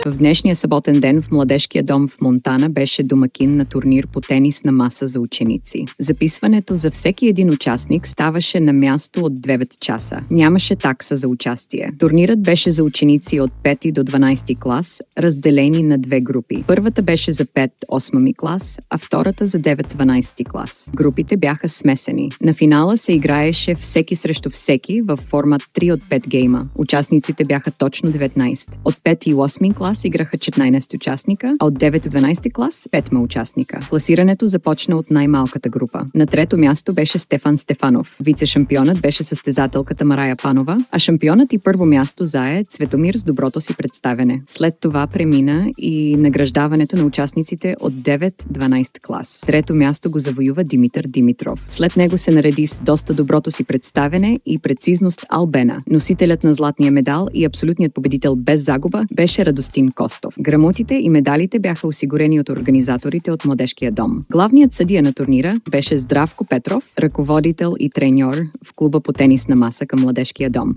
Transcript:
В днешния съботен ден в Младежкия дом в Монтана беше домакин на турнир по тенис на маса за ученици. Записването за всеки един участник ставаше на място от 9 часа. Нямаше такса за участие. Турнирът беше за ученици от 5 до 12 клас, разделени на две групи. Първата беше за 5-8 клас, а втората за 9-12 клас. Групите бяха смесени. На финала се играеше всеки срещу всеки във формат 3 от 5 гейма. Участниците бяха точно 19. От 5 и 8 клас играха 14 участника, а от 9 до 12 клас 5 участника. Класирането започна от най-малката група. На трето място беше Стефан Стефанов. Вице-шампионът беше състезателката Марая Панова, а шампионът и първо място зае Цветомир с доброто си представяне. След това премина и награждаването на участниците от 9-12 клас. Трето място го завоюва Димитър Димитров. След него се нареди с доста доброто си представяне и прецизност Албена. Носителят на златния медал и абсолютният победител без загуба беше Радостин Костов. Грамотите и медалите бяха осигурени от организаторите от Младежкия дом. Главният съдия на турнира беше Здравко Петров, ръководител и треньор в клуба по тенис на маса към Младежкия дом.